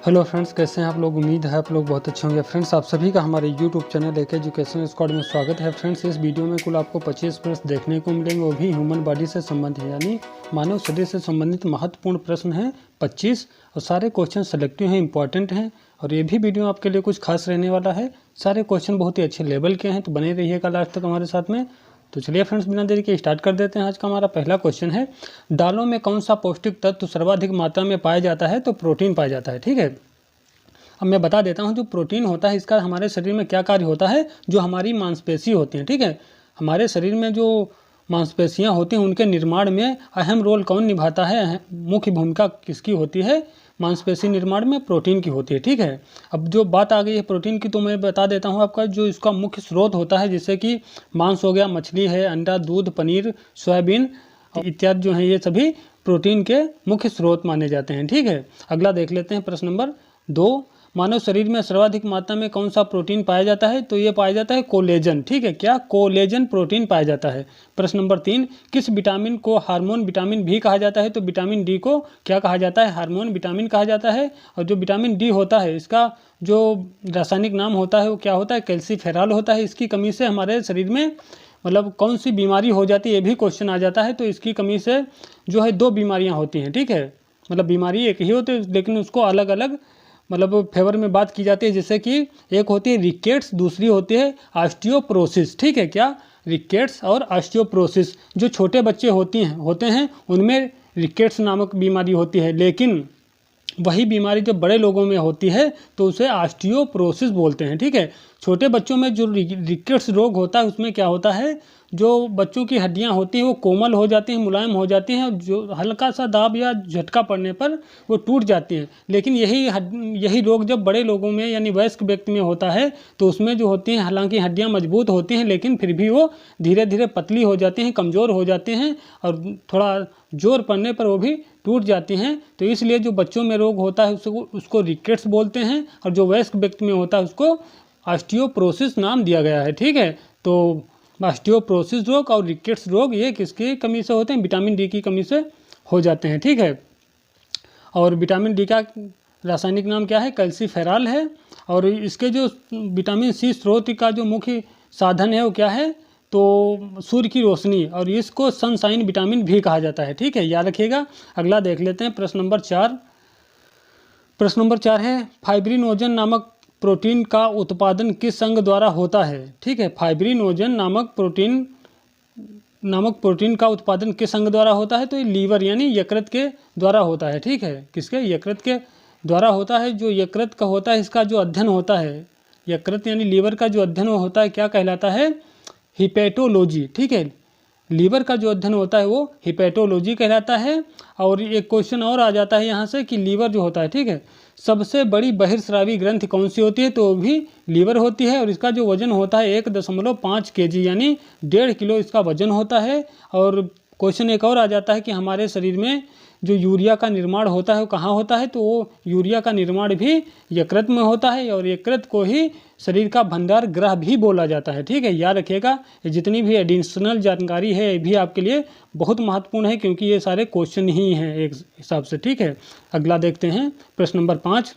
Hello friends, कैसे हैं आप लोग। उम्मीद है आप लोग बहुत अच्छे होंगे। फ्रेंड्स, आप सभी का हमारे यूट्यूब चैनल एक एजुकेशन स्क्वाड में स्वागत है। फ्रेंड्स, इस वीडियो में कुल आपको 25 प्रश्न देखने को मिलेंगे, वो भी ह्यूमन बॉडी से संबंधित यानी मानव शरीर से संबंधित महत्वपूर्ण प्रश्न हैं 25, और सारे क्वेश्चन सेलेक्टिव हैं, इंपॉर्टेंट हैं, और ये भी वीडियो आपके लिए कुछ खास रहने वाला है। सारे क्वेश्चन बहुत ही अच्छे लेवल के हैं, तो बने रहिएगा लास्ट तक हमारे साथ में। तो चलिए फ्रेंड्स, बिना देरी के स्टार्ट कर देते हैं। आज का हमारा पहला क्वेश्चन है, दालों में कौन सा पौष्टिक तत्व सर्वाधिक मात्रा में पाया जाता है। तो प्रोटीन पाया जाता है। ठीक है, अब मैं बता देता हूँ जो प्रोटीन होता है इसका हमारे शरीर में क्या कार्य होता है। जो हमारी मांसपेशी होती हैं, ठीक है, हमारे शरीर में जो मांसपेशियाँ होती हैं उनके निर्माण में अहम रोल कौन निभाता है, मुख्य भूमिका किसकी होती है। मांसपेशी निर्माण में प्रोटीन की होती है। ठीक है, अब जो बात आ गई है प्रोटीन की, तो मैं बता देता हूँ आपका जो इसका मुख्य स्रोत होता है, जैसे कि मांस हो गया, मछली है, अंडा, दूध, पनीर, सोयाबीन इत्यादि जो है, ये सभी प्रोटीन के मुख्य स्रोत माने जाते हैं। ठीक है, अगला देख लेते हैं प्रश्न नंबर 2। मानव शरीर में सर्वाधिक मात्रा में कौन सा प्रोटीन पाया जाता है। तो ये पाया जाता है कोलेजन। ठीक है, क्या कोलेजन प्रोटीन पाया जाता है। प्रश्न नंबर 3, किस विटामिन को हार्मोन विटामिन भी कहा जाता है। तो विटामिन डी को क्या कहा जाता है, हार्मोन विटामिन कहा जाता है। और जो विटामिन डी होता है इसका जो रासायनिक नाम होता है वो क्या होता है, कैल्सीफेरॉल होता है। इसकी कमी से हमारे शरीर में मतलब कौन सी बीमारी हो जाती है, ये भी क्वेश्चन आ जाता है। तो इसकी कमी से जो है 2 बीमारियाँ होती हैं। ठीक है, मतलब बीमारी एक ही होती है लेकिन उसको अलग अलग मतलब फेवर में बात की जाती है। जैसे कि एक होती है रिकेट्स, दूसरी होती है ऑस्टियोपोरोसिस। ठीक है, क्या रिकेट्स और ऑस्टियोपोरोसिस। जो छोटे बच्चे होते हैं उनमें रिकेट्स नामक बीमारी होती है, लेकिन वही बीमारी जो बड़े लोगों में होती है तो उसे ऑस्टियोपोरोसिस बोलते हैं। ठीक है, छोटे बच्चों में जो रिकेट्स रोग होता है उसमें क्या होता है, जो बच्चों की हड्डियां होती हैं वो कोमल हो जाती हैं, मुलायम हो जाती हैं, और जो हल्का सा दाब या झटका पड़ने पर वो टूट जाती हैं। लेकिन यही रोग जब बड़े लोगों में यानी वयस्क व्यक्ति में होता है तो उसमें जो होती हैं हालांकि हड्डियां मजबूत होती हैं लेकिन फिर भी वो धीरे धीरे पतली हो जाती हैं, कमज़ोर हो जाती हैं, और थोड़ा जोर पड़ने पर वो भी टूट जाती हैं। तो इसलिए जो बच्चों में रोग होता है उसको रिकेट्स बोलते हैं, और जो वयस्क व्यक्ति में होता है उसको ऑस्टियोपोरोसिस नाम दिया गया है। ठीक है, तो ऑस्टियोपोरोसिस रोग और रिकेट्स रोग ये किसकी कमी से होते हैं, विटामिन डी की कमी से हो जाते हैं। ठीक है, और विटामिन डी का रासायनिक नाम क्या है, कैल्सीफेरॉल है। और इसके जो विटामिन सी स्रोत का जो मुख्य साधन है वो क्या है, तो सूर्य की रोशनी, और इसको सनशाइन विटामिन भी कहा जाता है। ठीक है, याद रखिएगा। अगला देख लेते हैं प्रश्न नंबर 4। प्रश्न नंबर 4 है, फाइब्रिनोजन नामक प्रोटीन का उत्पादन किस अंग द्वारा होता है। ठीक है, फाइब्रिनोजन नामक प्रोटीन का उत्पादन किस अंग द्वारा होता है। तो ये लीवर यानी यकृत के द्वारा होता है। ठीक है, किसके, यकृत के द्वारा होता है। जो यकृत का होता है इसका जो अध्ययन होता है, यकृत यानी लीवर का जो अध्ययन होता है क्या कहलाता है, हिपेटोलॉजी। ठीक है, लीवर का जो अध्ययन होता है वो हिपेटोलॉजी कहलाता है। और एक क्वेश्चन और आ जाता है यहाँ से कि लीवर जो होता है, ठीक है, सबसे बड़ी बहिर्स्रावी ग्रंथि कौन सी होती है। तो वो भी लीवर होती है, और इसका जो वजन होता है 1.5 kg यानी 1.5 किलो इसका वजन होता है। और क्वेश्चन एक और आ जाता है कि हमारे शरीर में जो यूरिया का निर्माण होता है वो कहाँ होता है। तो वो यूरिया का निर्माण भी यकृत में होता है, और यकृत को ही शरीर का भंडार गृह भी बोला जाता है। ठीक है, याद रखिएगा। ये जितनी भी एडिशनल जानकारी है ये भी आपके लिए बहुत महत्वपूर्ण है, क्योंकि ये सारे क्वेश्चन ही हैं एक हिसाब से। ठीक है, अगला देखते हैं प्रश्न नंबर 5।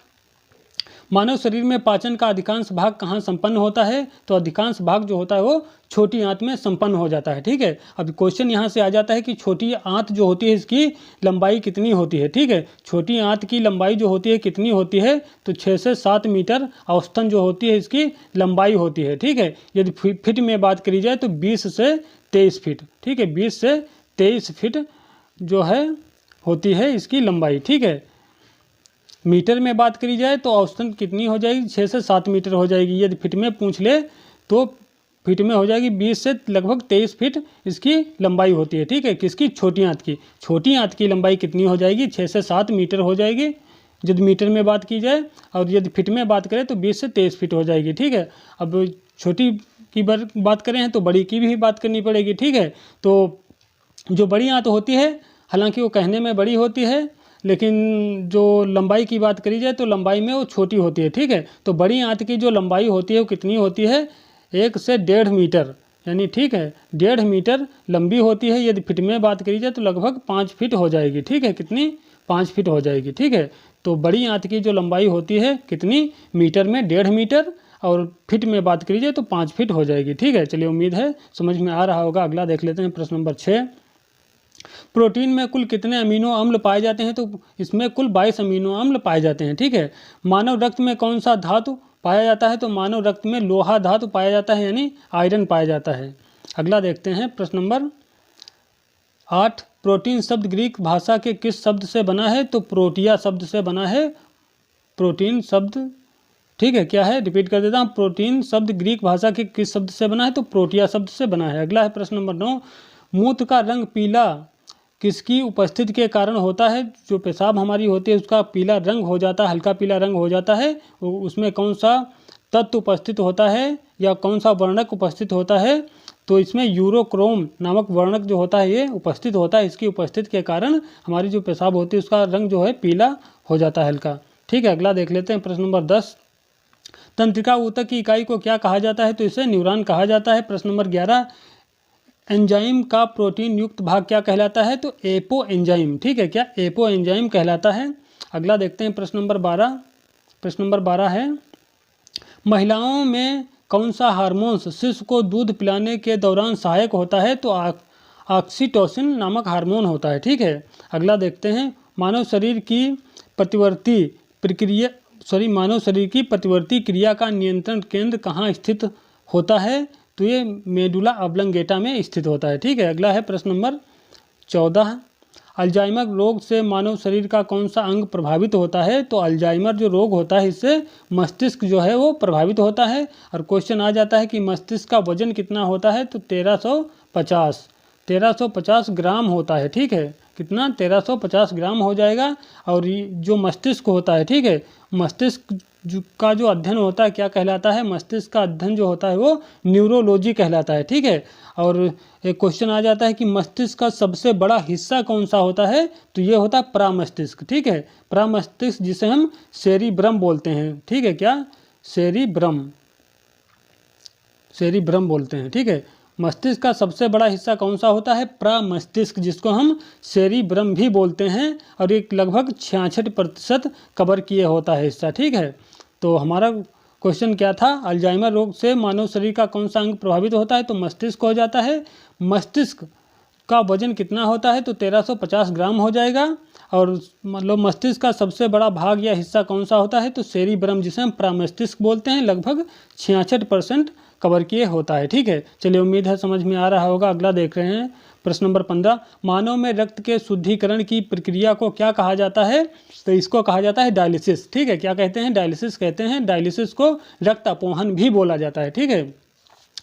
मानव शरीर में पाचन का अधिकांश भाग कहाँ संपन्न होता है। तो अधिकांश भाग जो होता है वो छोटी आंत में संपन्न हो जाता है। ठीक है, अब क्वेश्चन यहाँ से आ जाता है कि छोटी आंत जो होती है इसकी लंबाई कितनी होती है। ठीक है, छोटी आंत की लंबाई जो होती है कितनी होती है, तो 6 से 7 मीटर औसतन जो होती है इसकी लंबाई होती है। ठीक है, यदि फिट में बात करी जाए तो 20 से 23 फीट। ठीक है, 20 से 23 फीट जो है होती है इसकी लंबाई। ठीक है, मीटर में बात करी जाए तो औसतन कितनी हो जाएगी, 6 से 7 मीटर हो जाएगी। यदि फिट में पूछ ले तो फिट में हो जाएगी 20 से लगभग 23 फीट इसकी लंबाई होती है। ठीक है, किसकी, छोटी आंत की लंबाई कितनी हो जाएगी, 6 से 7 मीटर हो जाएगी यदि मीटर में बात की जाए, और यदि फिट में बात करें तो 20 से 23 फीट हो जाएगी। ठीक है, अब छोटी की बात करें हैं तो बड़ी की भी बात करनी पड़ेगी। ठीक है, तो जो बड़ी आंत होती है हालांकि वो कहने में बड़ी होती है, लेकिन जो लंबाई की बात करी जाए तो लंबाई में वो छोटी होती है। ठीक है, तो बड़ी आंत की जो लंबाई होती है वो कितनी होती है, 1 से 1.5 मीटर यानी, ठीक है, 1.5 मीटर लंबी होती है। यदि फिट में बात करी जाए तो लगभग 5 फीट हो जाएगी। ठीक है, कितनी, 5 फीट हो जाएगी। ठीक है, तो बड़ी आंत की जो लंबाई होती है कितनी, मीटर में 1.5 मीटर, और फिट में बात करिए तो 5 फीट हो जाएगी। ठीक है, चलिए उम्मीद है समझ में आ रहा होगा। अगला देख लेते हैं प्रश्न नंबर 6। प्रोटीन में कुल कितने अमीनो अम्ल पाए जाते हैं? तो इसमें कुल 22 अमीनो अम्ल पाए जाते हैं। ठीक है, मानव रक्त में कौन सा धातु पाया जाता है? तो मानव रक्त में लोहा धातु पाया जाता है, यानी आयरन पाया जाता है। अगला देखते हैं प्रश्न नंबर 8। प्रोटीन शब्द ग्रीक भाषा के किस शब्द से बना है? तो प्रोटिया शब्द से बना है प्रोटीन शब्द। ठीक है, क्या है, रिपीट कर देता हूँ। प्रोटीन शब्द ग्रीक भाषा के किस शब्द से बना है? तो प्रोटिया शब्द से बना है। अगला है प्रश्न नंबर 9। मूत्र का रंग पीला किसकी उपस्थिति के कारण होता है? जो पेशाब हमारी होती है उसका पीला रंग हो जाता है, हल्का पीला रंग हो जाता है, उसमें कौन सा तत्व उपस्थित होता है या कौन सा वर्णक उपस्थित होता है? तो इसमें यूरोक्रोम नामक वर्णक जो होता है ये उपस्थित होता है। इसकी उपस्थिति के कारण हमारी जो पेशाब होती है उसका रंग जो है पीला हो जाता है, हल्का। ठीक है, अगला देख लेते हैं प्रश्न नंबर 10। तंत्रिका ऊतक की इकाई को क्या कहा जाता है? तो इसे न्यूरॉन कहा जाता है। प्रश्न नंबर 11। एंजाइम का प्रोटीन युक्त भाग क्या कहलाता है? तो एपो एंजाइम। ठीक है, क्या एपो एंजाइम कहलाता है। अगला देखते हैं प्रश्न नंबर 12। प्रश्न नंबर 12 है, महिलाओं में कौन सा हार्मोन्स शिशु को दूध पिलाने के दौरान सहायक होता है? तो ऑक्सीटोसिन नामक हार्मोन होता है। ठीक है, अगला देखते हैं, मानव शरीर की प्रतिवर्ती क्रिया का नियंत्रण केंद्र कहाँ स्थित होता है? तो ये मेडुला ऑब्लंगेटा में स्थित होता है। ठीक है, अगला है प्रश्न नंबर 14। अल्जाइमर रोग से मानव शरीर का कौन सा अंग प्रभावित होता है? तो अल्जाइमर जो रोग होता है इससे मस्तिष्क जो है वो प्रभावित होता है। और क्वेश्चन आ जाता है कि मस्तिष्क का वजन कितना होता है? तो 1350 ग्राम होता है। ठीक है, कितना, 1350 ग्राम हो जाएगा। और जो मस्तिष्क होता है, ठीक है, मस्तिष्क का जो अध्ययन होता है क्या कहलाता है? मस्तिष्क का अध्ययन जो होता है वो न्यूरोलॉजी कहलाता है। ठीक है, और एक क्वेश्चन आ जाता है कि मस्तिष्क का सबसे बड़ा हिस्सा कौन सा होता है? तो ये होता है प्रामस्तिष्क। ठीक है, प्रामस्तिष्क जिसे हम सेरिब्रम बोलते हैं। ठीक है, क्या, सेरिब्रम बोलते हैं। ठीक है, मस्तिष्क का सबसे बड़ा हिस्सा कौन सा होता है? प्रामस्तिष्क, जिसको हम सेरिब्रम भी बोलते हैं, और एक लगभग 66% कवर किए होता है हिस्सा। ठीक है, तो हमारा क्वेश्चन क्या था? अल्जाइमर रोग से मानव शरीर का कौन सा अंग प्रभावित होता है? तो मस्तिष्क हो जाता है। मस्तिष्क का वजन कितना होता है? तो 1350 ग्राम हो जाएगा। और मतलब मस्तिष्क का सबसे बड़ा भाग या हिस्सा कौन सा होता है? तो सेरिब्रम, जिसे हम प्रामस्तिष्क बोलते हैं, लगभग 66% कवर किए होता है। ठीक है, चलिए उम्मीद है समझ में आ रहा होगा। अगला देख रहे हैं प्रश्न नंबर 15। मानव में रक्त के शुद्धिकरण की प्रक्रिया को क्या कहा जाता है? तो इसको कहा जाता है डायलिसिस। ठीक है, क्या कहते हैं? डायलिसिस कहते हैं। डायलिसिस को रक्त अपोहन भी बोला जाता है। ठीक है,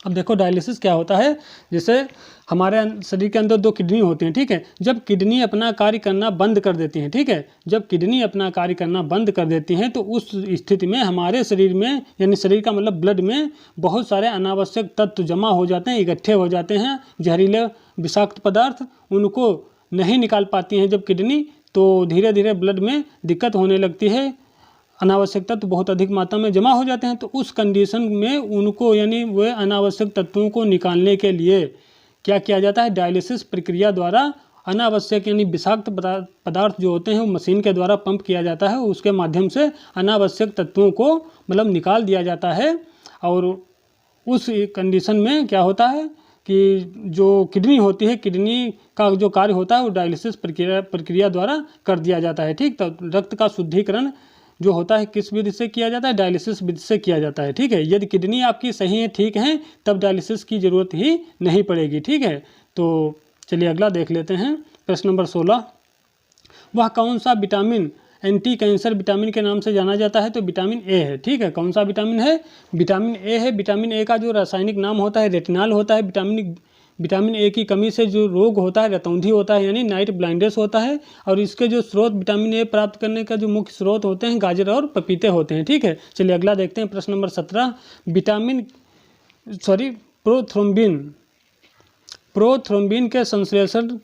अब देखो डायलिसिस क्या होता है। जैसे हमारे शरीर के अंदर 2 किडनी होती हैं। ठीक है, जब किडनी अपना कार्य करना बंद कर देती हैं, ठीक है, जब किडनी अपना कार्य करना बंद कर देती हैं तो उस स्थिति में हमारे शरीर में, यानी शरीर का मतलब ब्लड में, बहुत सारे अनावश्यक तत्व जमा हो जाते हैं, इकट्ठे हो जाते हैं, जहरीले विषाक्त पदार्थ, उनको नहीं निकाल पाती हैं जब किडनी, तो धीरे धीरे ब्लड में दिक्कत होने लगती है, अनावश्यक तत्व बहुत अधिक मात्रा में जमा हो जाते हैं। तो उस कंडीशन में उनको, यानी वे अनावश्यक तत्वों को निकालने के लिए क्या किया जाता है? डायलिसिस प्रक्रिया द्वारा अनावश्यक यानी विषाक्त पदार्थ जो होते हैं वो मशीन के द्वारा पंप किया जाता है, उसके माध्यम से अनावश्यक तत्वों को मतलब निकाल दिया जाता है। और उस कंडीशन में क्या होता है कि जो किडनी होती है, किडनी का जो कार्य होता है वो डायलिसिस प्रक्रिया द्वारा कर दिया जाता है। ठीक, तो रक्त का शुद्धिकरण जो होता है किस विधि से किया जाता है? डायलिसिस विधि से किया जाता है। ठीक है, यदि किडनी आपकी सही है, ठीक है, तब डायलिसिस की ज़रूरत ही नहीं पड़ेगी। ठीक है, तो चलिए अगला देख लेते हैं प्रश्न नंबर 16। वह कौन सा विटामिन एंटी कैंसर विटामिन के नाम से जाना जाता है? तो विटामिन ए है। ठीक है, कौन सा विटामिन है? विटामिन ए है। विटामिन ए का जो रासायनिक नाम होता है रेटिनॉल होता है। विटामिन ए की कमी से जो रोग होता है रतौंधी होता है, यानी नाइट ब्लाइंडनेस होता है। और इसके जो स्रोत विटामिन ए प्राप्त करने का जो मुख्य स्रोत होते हैं गाजर और पपीते होते हैं। ठीक है, चलिए अगला देखते हैं प्रश्न नंबर 17। प्रोथ्रोम्बिन के संश्लेषण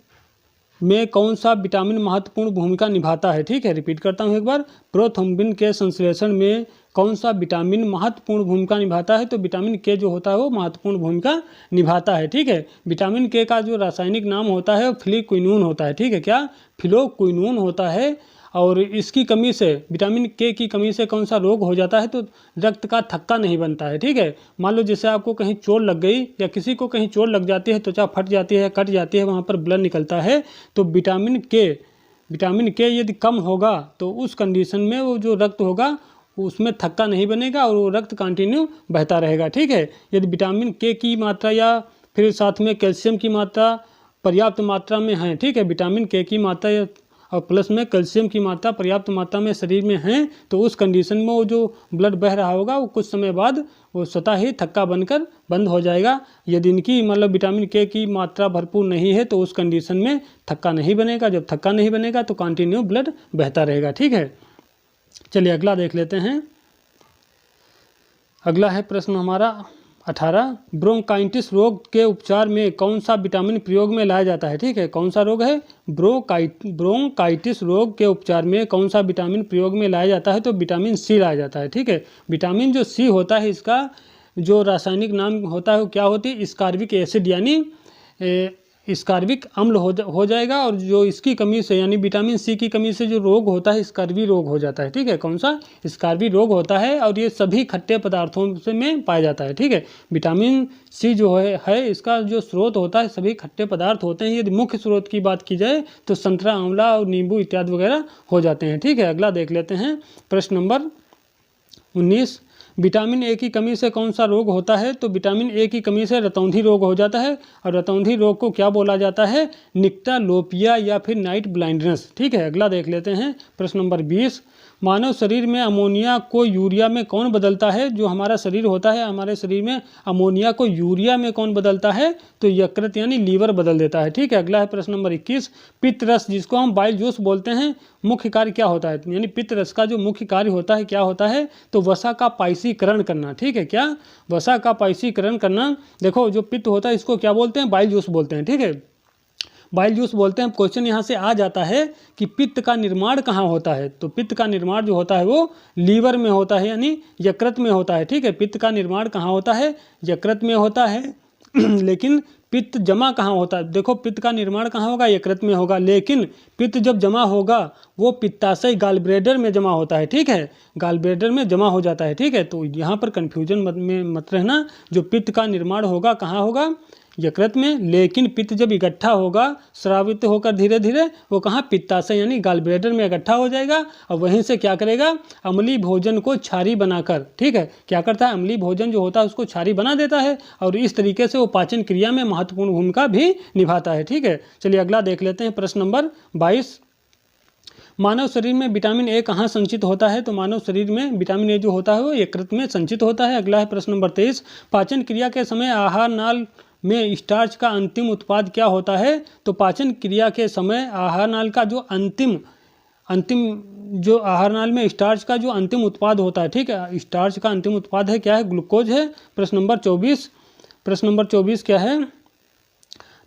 में कौन सा विटामिन महत्वपूर्ण भूमिका निभाता है? ठीक है, रिपीट करता हूँ एक बार। प्रोथ्रोम्बिन के संश्लेषण में कौन सा विटामिन महत्वपूर्ण भूमिका निभाता है? तो विटामिन के जो होता है वो महत्वपूर्ण भूमिका निभाता है। ठीक है, विटामिन के का जो रासायनिक नाम होता है फिलोक्विनोन होता है। ठीक है, क्या? फिलोक्विनोन होता है। और इसकी कमी से, विटामिन के की कमी से कौन सा रोग हो जाता है, तो रक्त का थक्का नहीं बनता है। ठीक है, मान लो जैसे आपको कहीं चोट लग गई या किसी को कहीं चोट लग जाती है, त्वचा फट जाती है, कट जाती है, वहाँ पर ब्लड निकलता है, तो विटामिन के यदि कम होगा तो उस कंडीशन में वो जो रक्त होगा उसमें थक्का नहीं बनेगा और वो रक्त कंटिन्यू बहता रहेगा। ठीक है, यदि विटामिन के की मात्रा या फिर साथ में कैल्शियम की मात्रा पर्याप्त मात्रा में है, ठीक है, विटामिन के की मात्रा और प्लस में कैल्शियम की मात्रा पर्याप्त मात्रा में शरीर में है, तो उस कंडीशन में वो जो ब्लड बह रहा होगा वो कुछ समय बाद वो स्वतः ही थक्का बनकर बंद हो जाएगा। यदि इनकी मतलब विटामिन के की मात्रा भरपूर नहीं है तो उस कंडीशन में थक्का नहीं बनेगा। जब थक्का नहीं बनेगा तो कंटिन्यू ब्लड बहता रहेगा। ठीक है, चलिए अगला देख लेते हैं। अगला है प्रश्न हमारा 18, ब्रोंकाइटिस रोग के उपचार में कौन सा विटामिन प्रयोग में लाया जाता है। ठीक है, कौन सा रोग है, ब्रोंकाइटिस रोग के उपचार में कौन सा विटामिन प्रयोग में लाया जाता है, तो विटामिन सी लाया जाता है। ठीक है, विटामिन जो सी होता है इसका जो रासायनिक नाम होता है वो क्या होती है, स्कार्बिक एसिड यानी स्कार्बिक अम्ल हो जाएगा। और जो इसकी कमी से यानी विटामिन सी की कमी से जो रोग होता है स्कार्बी रोग हो जाता है। ठीक है, कौन सा, स्कार्बी रोग होता है और ये सभी खट्टे पदार्थों से में पाया जाता है। ठीक है, विटामिन सी जो है इसका जो स्रोत होता है सभी खट्टे पदार्थ होते हैं। यदि मुख्य स्रोत की बात की जाए तो संतरा, आंवला और नींबू इत्यादि वगैरह हो जाते हैं। ठीक है, अगला देख लेते हैं प्रश्न नंबर 19, विटामिन ए की कमी से कौन सा रोग होता है, तो विटामिन ए की कमी से रतौंधी रोग हो जाता है। और रतौंधी रोग को क्या बोला जाता है, निक्टालोपिया या फिर नाइट ब्लाइंडनेस। ठीक है, अगला देख लेते हैं प्रश्न नंबर 20, मानव शरीर में अमोनिया को यूरिया में कौन बदलता है। जो हमारा शरीर होता है, हमारे शरीर में अमोनिया को यूरिया में कौन बदलता है, तो यकृत यानी लीवर बदल देता है। ठीक है, अगला है प्रश्न नंबर 21, पित्त रस जिसको हम बाइल जूस बोलते हैं, मुख्य कार्य क्या होता है, यानी पित्त रस का जो मुख्य कार्य होता है क्या होता है, तो वसा का पाइसीकरण करना। ठीक है, क्या, वसा का पाइसीकरण करना। देखो जो पित्त होता है इसको क्या बोलते हैं, बाइल जूस बोलते हैं। ठीक है, बाइल जूस बोलते हैं। क्वेश्चन यहाँ से आ जाता है कि पित्त का निर्माण कहाँ होता है, तो पित्त का निर्माण जो होता है वो लीवर में होता है यानी यकृत में होता है। ठीक है, पित्त का निर्माण कहाँ होता है, यकृत में होता है लेकिन पित्त जमा कहाँ होता है, देखो पित्त का निर्माण कहाँ होगा, यकृत में होगा, लेकिन पित्त जब जमा होगा वो पित्ताशय गालब्लेडर में जमा होता है। ठीक है, गालब्लेडर में जमा हो जाता है। ठीक है, तो यहाँ पर कन्फ्यूजन में मत रहना, जो पित्त का निर्माण होगा कहाँ होगा, यकृत में, लेकिन पित्त जब इकट्ठा होगा स्रावित होकर धीरे धीरे वो कहाँ, पित्ताशय यानी गालब्लेडर में इकट्ठा हो जाएगा और वहीं से क्या करेगा, अम्लीय भोजन को क्षारी बनाकर, ठीक है, क्या करता है, अम्लीय भोजन जो होता है उसको क्षारी बना देता है और इस तरीके से वो पाचन क्रिया में महत्वपूर्ण भूमिका भी निभाता है। ठीक है, चलिए अगला देख लेते हैं प्रश्न नंबर 22, मानव शरीर में विटामिन ए कहाँ संचित होता है, तो मानव शरीर में विटामिन ए जो होता है वो यकृत में संचित होता है। अगला है प्रश्न नंबर 23, पाचन क्रिया के समय आहार नाल में स्टार्च का अंतिम उत्पाद क्या होता है, तो पाचन क्रिया के समय आहार नाल का जो अंतिम जो आहार नाल में स्टार्च का जो अंतिम उत्पाद होता है, ठीक है, स्टार्च का अंतिम उत्पाद है क्या है, ग्लूकोज है। प्रश्न नंबर 24 क्या है,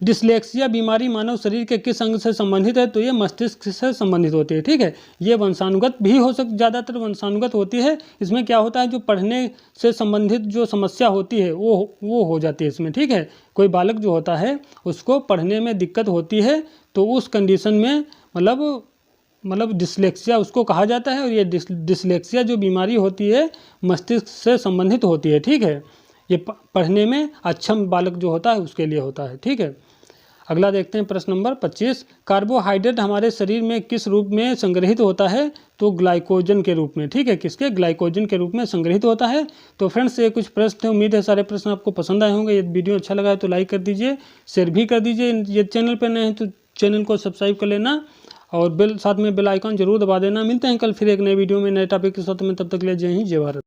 डिस्लेक्सिया बीमारी मानव शरीर के किस अंग से संबंधित है, तो ये मस्तिष्क से संबंधित होती है। ठीक है, ये वंशानुगत भी हो ज़्यादातर वंशानुगत होती है। इसमें क्या होता है, जो पढ़ने से संबंधित जो समस्या होती है वो हो जाती है इसमें। ठीक है, कोई बालक जो होता है उसको पढ़ने में दिक्कत होती है तो उस कंडीशन में मतलब डिस्लेक्सिया उसको कहा जाता है। और ये डिस्लेक्सिया जो बीमारी होती है मस्तिष्क से संबंधित होती है। ठीक है, ये पढ़ने में अक्षम बालक जो होता है उसके लिए होता है। ठीक है, अगला देखते हैं प्रश्न नंबर 25, कार्बोहाइड्रेट हमारे शरीर में किस रूप में संग्रहित होता है, तो ग्लाइकोजन के रूप में। ठीक है, किसके, ग्लाइकोजन के रूप में संग्रहित होता है। तो फ्रेंड्स ये कुछ प्रश्न थे, उम्मीद है सारे प्रश्न आपको पसंद आए होंगे। यदि वीडियो अच्छा लगा है तो लाइक कर दीजिए, शेयर भी कर दीजिए। ये चैनल पर नए हैं तो चैनल को सब्सक्राइब कर लेना और साथ में बेल आइकन जरूर दबा देना। मिलते हैं कल फिर एक नए वीडियो में नए टॉपिक के साथ में, तब तक के लिए जय हिंद जय भारत।